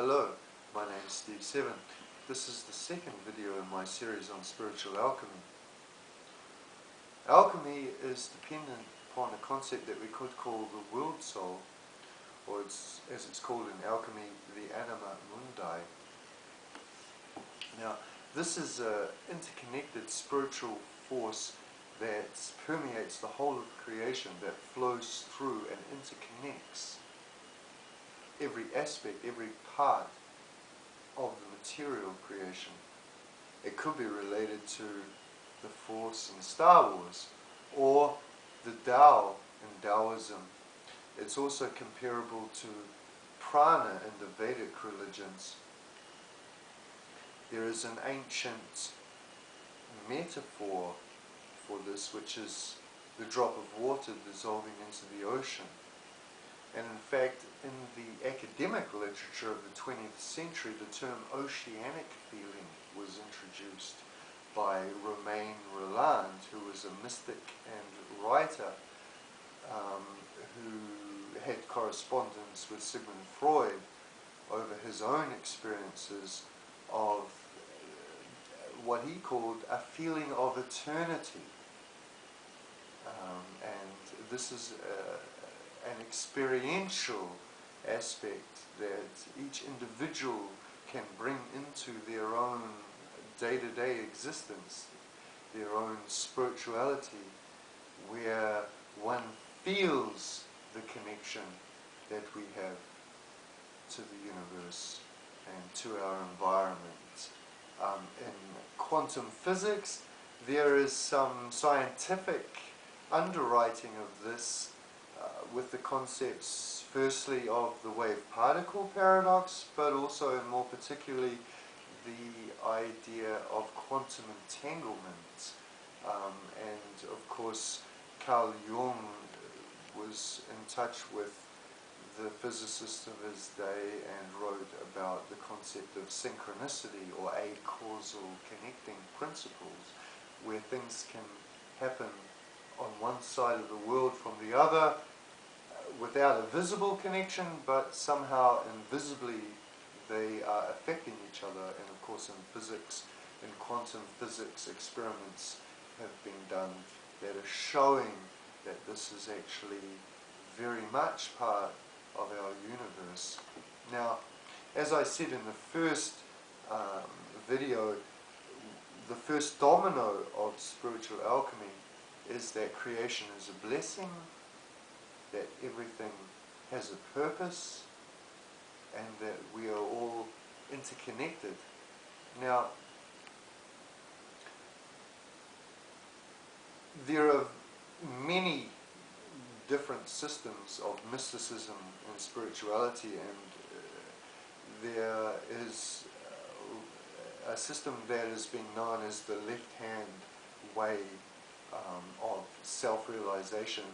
Hello, my name is Steve Seven. This is the second video in my series on spiritual alchemy. Alchemy is dependent upon a concept that we could call the world soul, or as it's called in alchemy, the Anima Mundi. Now, this is an interconnected spiritual force that permeates the whole of creation, that flows through and interconnects every aspect, every part of the material creation. It could be related to the Force in Star Wars, or the Tao in Taoism. It's also comparable to prana in the Vedic religions. There is an ancient metaphor for this, which is the drop of water dissolving into the ocean. And in fact, in the academic literature of the 20th century, the term oceanic feeling was introduced by Romain Rolland, who was a mystic and writer who had correspondence with Sigmund Freud over his own experiences of what he called a feeling of eternity. And this is an experiential aspect that each individual can bring into their own day-to-day existence, their own spirituality, where one feels the connection that we have to the universe and to our environment. In quantum physics, there is some scientific underwriting of this with the concepts, firstly, of the wave-particle paradox, but also, and more particularly, the idea of quantum entanglement. And, of course, Carl Jung was in touch with the physicists of his day and wrote about the concept of synchronicity, or acausal connecting principles, where things can happen on one side of the world from the other without a visible connection, but somehow invisibly they are affecting each other. And of course, in physics, in quantum physics, experiments have been done that are showing that this is actually very much part of our universe. Now, as I said in the first video, the first domino of spiritual alchemy is that creation is a blessing, that everything has a purpose, and that we are all interconnected. Now, there are many different systems of mysticism and spirituality, and there is a system that has been known as the left-hand way of self-realization,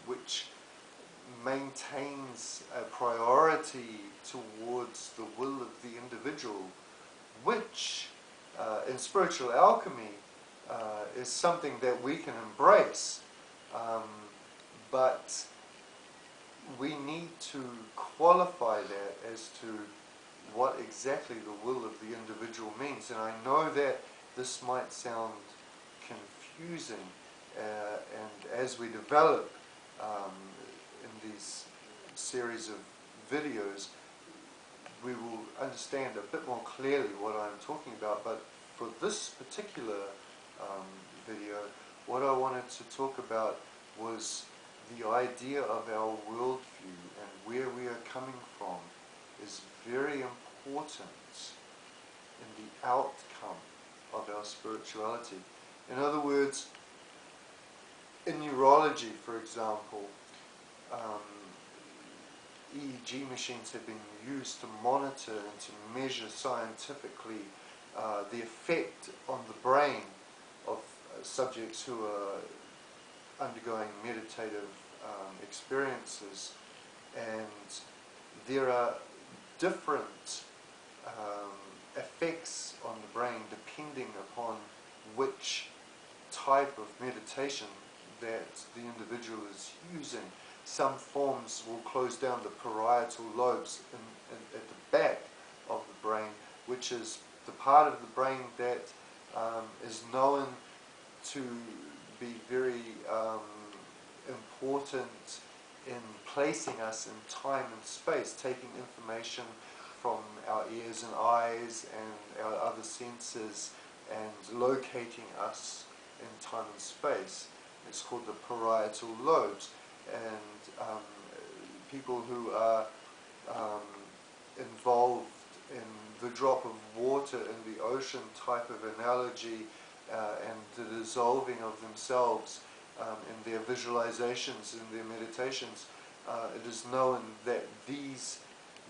which maintains a priority towards the will of the individual, which in spiritual alchemy is something that we can embrace, but we need to qualify that as to what exactly the will of the individual means. And I know that this might sound confusing, and as we develop in these series of videos, we will understand a bit more clearly what I'm talking about. But for this particular video, what I wanted to talk about was the idea of our worldview and where we are coming from is very important in the outcome of our spirituality. In other words, in neurology, for example, EEG machines have been used to monitor and to measure scientifically the effect on the brain of subjects who are undergoing meditative experiences. And there are different effects on the brain depending upon which type of meditation that the individual is using. Some forms will close down the parietal lobes at the back which is the part of the brain that is known to be very important in placing us in time and space, taking information from our ears and eyes and our other senses and locating us in time and space. It's called the parietal lobes, and people who are involved in the drop of water in the ocean type of analogy and the dissolving of themselves in their visualizations, in their meditations, it is known that these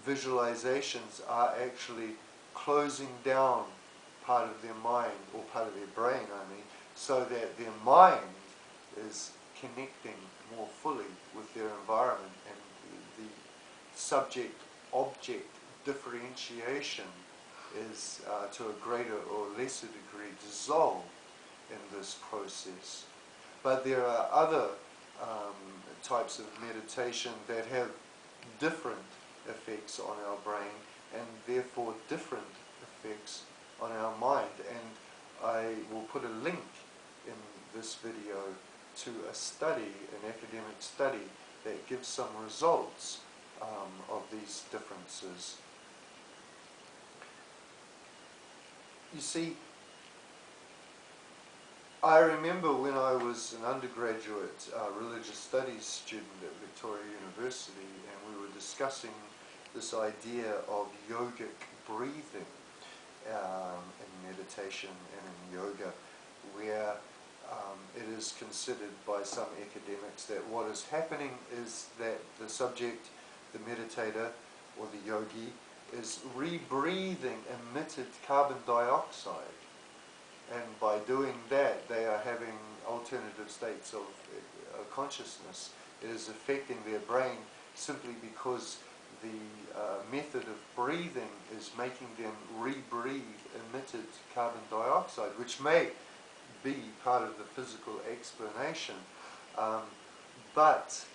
visualizations are actually closing down part of their mind, or part of their brain, I mean, so that their mind is connecting more fully with their environment, and the subject-object differentiation is to a greater or lesser degree dissolved in this process. But there are other types of meditation that have different effects on our brain, and therefore different effects on our mind. And I will put a link in this video to a study, an academic study, that gives some results of these differences. You see, I remember when I was an undergraduate religious studies student at Victoria University, and we were discussing this idea of yogic breathing in meditation and in yoga, where it is considered by some academics that what is happening is that the subject, the meditator or the yogi, is rebreathing emitted carbon dioxide. And by doing that, they are having alternative states of consciousness. It is affecting their brain simply because the method of breathing is making them rebreathe emitted carbon dioxide, which may be part of the physical explanation. But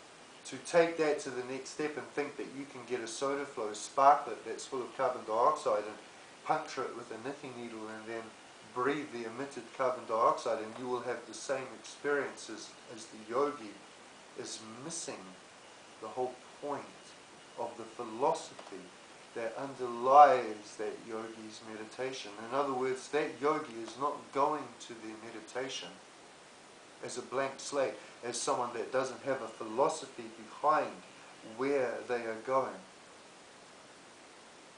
to take that to the next step and think that you can get a soda flow sparklet that's full of carbon dioxide and puncture it with a knitting needle and then breathe the emitted carbon dioxide and you will have the same experiences as the yogi, is missing the whole point of the philosophy that underlies that yogi's meditation. In other words, that yogi is not going to their meditation as a blank slate, as someone that doesn't have a philosophy behind where they are going.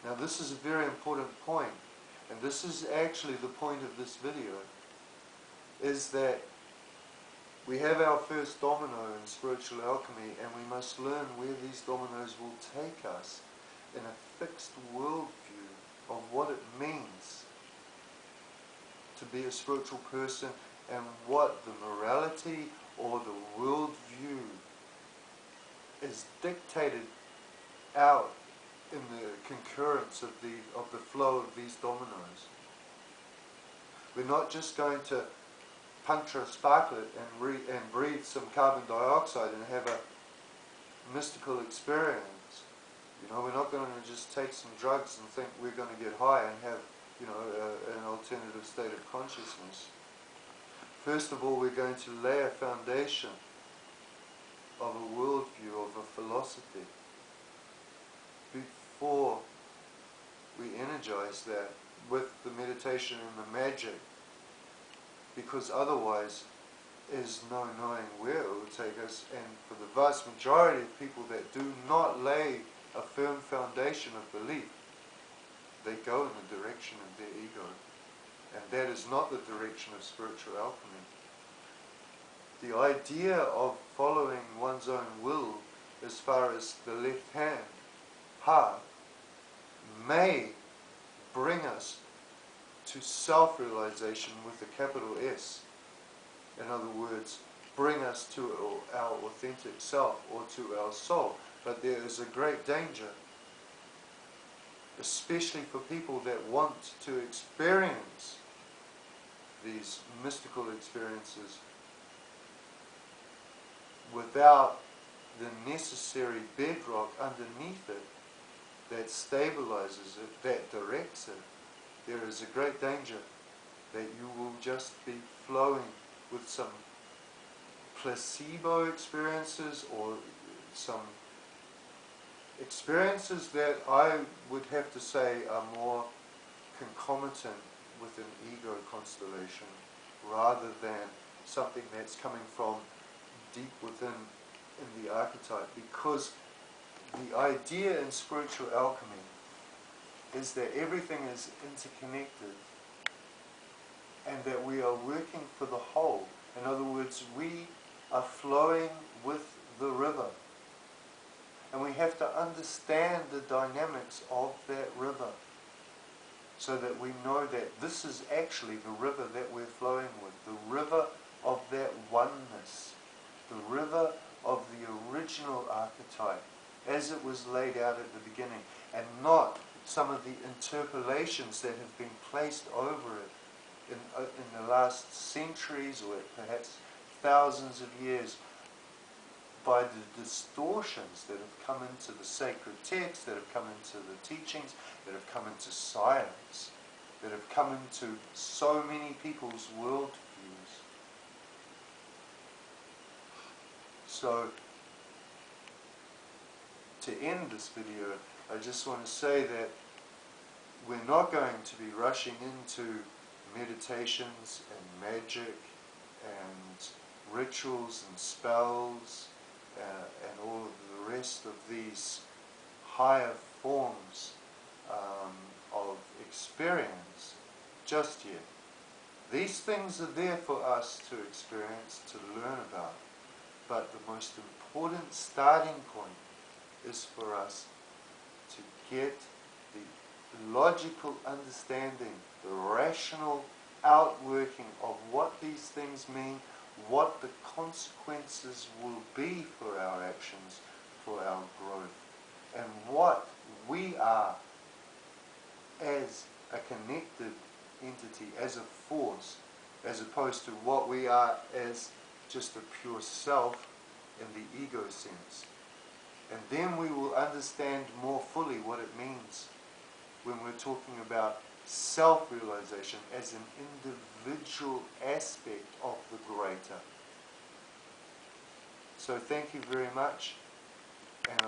Now this is a very important point, and this is actually the point of this video, is that we have our first domino in spiritual alchemy, and we must learn where these dominoes will take us in a fixed worldview of what it means to be a spiritual person, and what the morality or the worldview is dictated out in the concurrence of the flow of these dominoes. We're not just going to puncture a sparklet and breathe some carbon dioxide and have a mystical experience. You know, we're not going to just take some drugs and think we're going to get high and have, you know, an alternative state of consciousness. First of all, we're going to lay a foundation of a worldview, of a philosophy, before we energize that with the meditation and the magic, because otherwise there's no knowing where it will take us. And for the vast majority of people that do not lay a firm foundation of belief, they go in the direction of their ego. And that is not the direction of spiritual alchemy. The idea of following one's own will as far as the left hand path may bring us to self-realization with a capital S. In other words, bring us to our authentic self, or to our soul. But there is a great danger, especially for people that want to experience these mystical experiences without the necessary bedrock underneath it that stabilizes it, that directs it. there is a great danger that you will just be flowing with some placebo experiences, or some experiences that I would have to say are more concomitant with an ego constellation, rather than something that's coming from deep within in the archetype. Because the idea in spiritual alchemy is that everything is interconnected and that we are working for the whole. In other words, we are flowing with the river, and we have to understand the dynamics of that river so that we know that this is actually the river that we're flowing with, the river of that oneness, the river of the original archetype as it was laid out at the beginning, and not some of the interpolations that have been placed over it in the last centuries, or perhaps thousands of years, by the distortions that have come into the sacred texts, that have come into the teachings, that have come into science, that have come into so many people's worldviews. So, to end this video, I just want to say that we're not going to be rushing into meditations and magic and rituals and spells and all of the rest of these higher forms of experience just yet. These things are there for us to experience, to learn about, but the most important starting point is for us to get the logical understanding, the rational outworking of what these things mean, what the consequences will be for our actions, for our growth, and what we are as a connected entity, as a force, as opposed to what we are as just a pure self in the ego sense. And then we will understand more fully what it means when we're talking about self-realization as an individual aspect of the greater. So thank you very much, and I